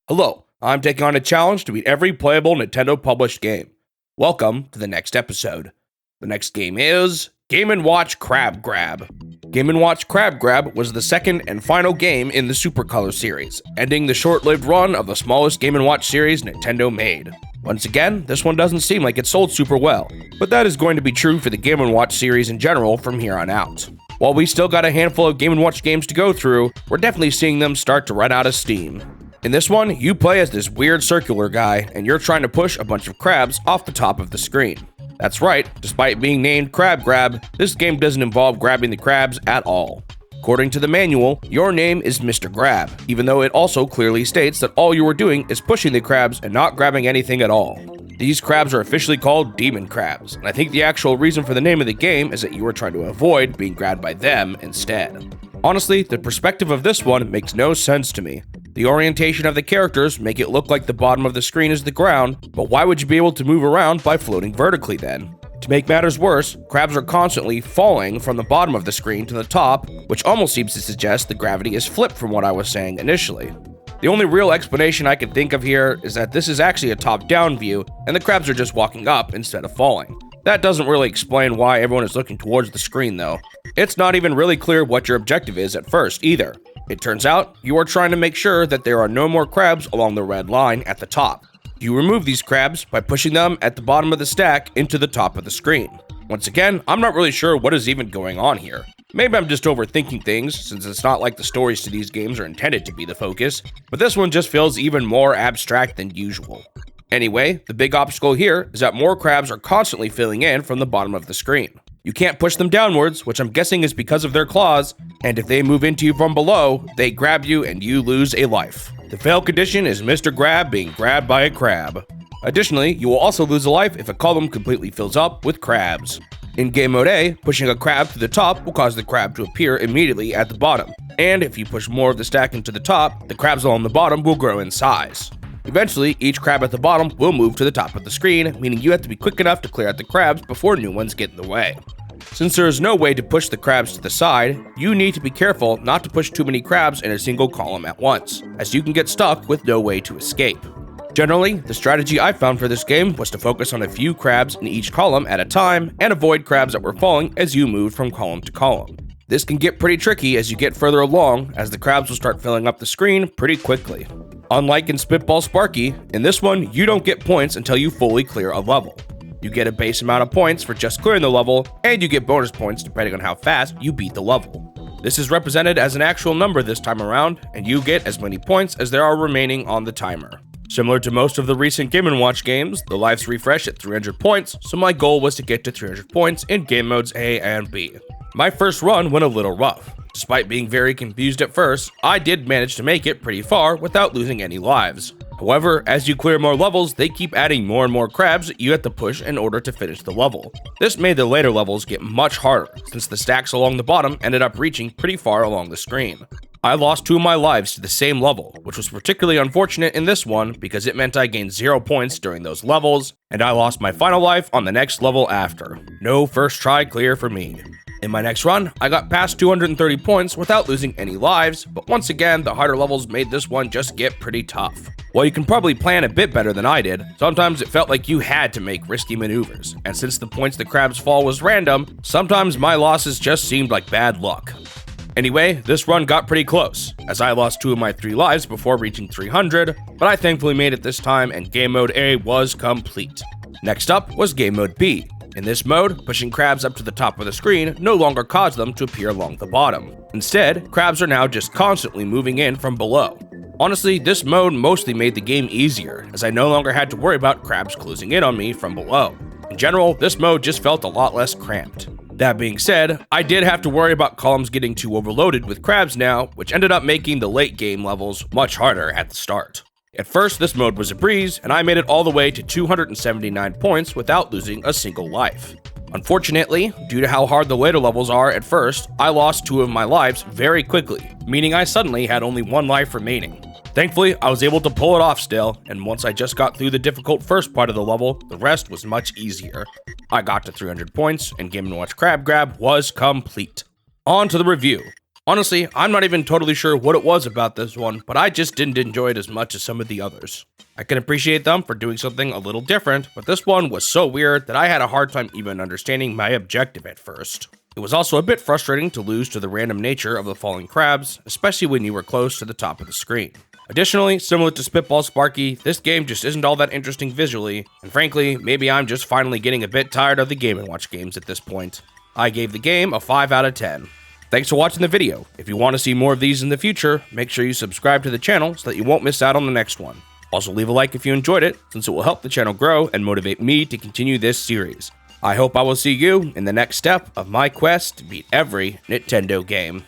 Hello, I'm taking on a challenge to beat every playable Nintendo published game. Welcome to the next episode. The next game is Game & Watch Crab Grab. Game & Watch Crab Grab was the second and final game in the Super Color series, ending the short-lived run of the smallest Game & Watch series Nintendo made. Once again, this one doesn't seem like it sold super well, but that is going to be true for the Game & Watch series in general from here on out. While we still got a handful of Game & Watch games to go through, we're definitely seeing them start to run out of steam. In this one, you play as this weird circular guy, and you're trying to push a bunch of crabs off the top of the screen. That's right, despite being named Crab Grab, this game doesn't involve grabbing the crabs at all. According to the manual, your name is Mr. Grab, even though it also clearly states that all you are doing is pushing the crabs and not grabbing anything at all. These crabs are officially called demon crabs, and I think the actual reason for the name of the game is that you are trying to avoid being grabbed by them instead. Honestly, the perspective of this one makes no sense to me. The orientation of the characters make it look like the bottom of the screen is the ground, but why would you be able to move around by floating vertically then? To make matters worse, crabs are constantly falling from the bottom of the screen to the top, which almost seems to suggest the gravity is flipped from what I was saying initially. The only real explanation I can think of here is that this is actually a top-down view, and the crabs are just walking up instead of falling. That doesn't really explain why everyone is looking towards the screen though. It's not even really clear what your objective is at first either. It turns out, you are trying to make sure that there are no more crabs along the red line at the top. You remove these crabs by pushing them at the bottom of the stack into the top of the screen. Once again, I'm not really sure what is even going on here. Maybe I'm just overthinking things, since it's not like the stories to these games are intended to be the focus, but this one just feels even more abstract than usual. Anyway, the big obstacle here is that more crabs are constantly filling in from the bottom of the screen. You can't push them downwards, which I'm guessing is because of their claws, and if they move into you from below, they grab you and you lose a life. The fail condition is Mr. Grab being grabbed by a crab. Additionally, you will also lose a life if a column completely fills up with crabs. In Game Mode A, pushing a crab to the top will cause the crab to appear immediately at the bottom, and if you push more of the stack into the top, the crabs along the bottom will grow in size. Eventually, each crab at the bottom will move to the top of the screen, meaning you have to be quick enough to clear out the crabs before new ones get in the way. Since there is no way to push the crabs to the side, you need to be careful not to push too many crabs in a single column at once, as you can get stuck with no way to escape. Generally, the strategy I found for this game was to focus on a few crabs in each column at a time and avoid crabs that were falling as you moved from column to column. This can get pretty tricky as you get further along, as the crabs will start filling up the screen pretty quickly. Unlike in Spitball Sparky, in this one you don't get points until you fully clear a level. You get a base amount of points for just clearing the level, and you get bonus points depending on how fast you beat the level. This is represented as an actual number this time around, and you get as many points as there are remaining on the timer. Similar to most of the recent Game & Watch games, the lives refresh at 300 points, so my goal was to get to 300 points in game modes A and B. My first run went a little rough. Despite being very confused at first, I did manage to make it pretty far without losing any lives. However, as you clear more levels, they keep adding more and more crabs that you have to push in order to finish the level. This made the later levels get much harder, since the stacks along the bottom ended up reaching pretty far along the screen. I lost 2 of my lives to the same level, which was particularly unfortunate in this one because it meant I gained 0 points during those levels, and I lost my final life on the next level after. No first try clear for me. In my next run, I got past 230 points without losing any lives, but once again, the harder levels made this one just get pretty tough. While you can probably plan a bit better than I did, sometimes it felt like you had to make risky maneuvers, and since the points the crabs fall was random, sometimes my losses just seemed like bad luck. Anyway, this run got pretty close, as I lost 2 of my 3 lives before reaching 300, but I thankfully made it this time and Game Mode A was complete. Next up was Game Mode B. In this mode, pushing crabs up to the top of the screen no longer caused them to appear along the bottom. Instead, crabs are now just constantly moving in from below. Honestly, this mode mostly made the game easier, as I no longer had to worry about crabs closing in on me from below. In general, this mode just felt a lot less cramped. That being said, I did have to worry about columns getting too overloaded with crabs now, which ended up making the late game levels much harder at the start. At first, this mode was a breeze, and I made it all the way to 279 points without losing a single life. Unfortunately, due to how hard the later levels are at first, I lost 2 of my lives very quickly, meaning I suddenly had only 1 life remaining. Thankfully, I was able to pull it off still, and once I just got through the difficult first part of the level, the rest was much easier. I got to 300 points, and Game & Watch Crab Grab was complete. On to the review. Honestly, I'm not even totally sure what it was about this one, but I just didn't enjoy it as much as some of the others. I can appreciate them for doing something a little different, but this one was so weird that I had a hard time even understanding my objective at first. It was also a bit frustrating to lose to the random nature of the falling crabs, especially when you were close to the top of the screen. Additionally, similar to Spitball Sparky, this game just isn't all that interesting visually, and frankly, maybe I'm just finally getting a bit tired of the Game & Watch games at this point. I gave the game a 5 out of 10. Thanks for watching the video. If you want to see more of these in the future, make sure you subscribe to the channel so that you won't miss out on the next one. Also leave a like if you enjoyed it, since it will help the channel grow and motivate me to continue this series. I hope I will see you in the next step of my quest to beat every Nintendo game.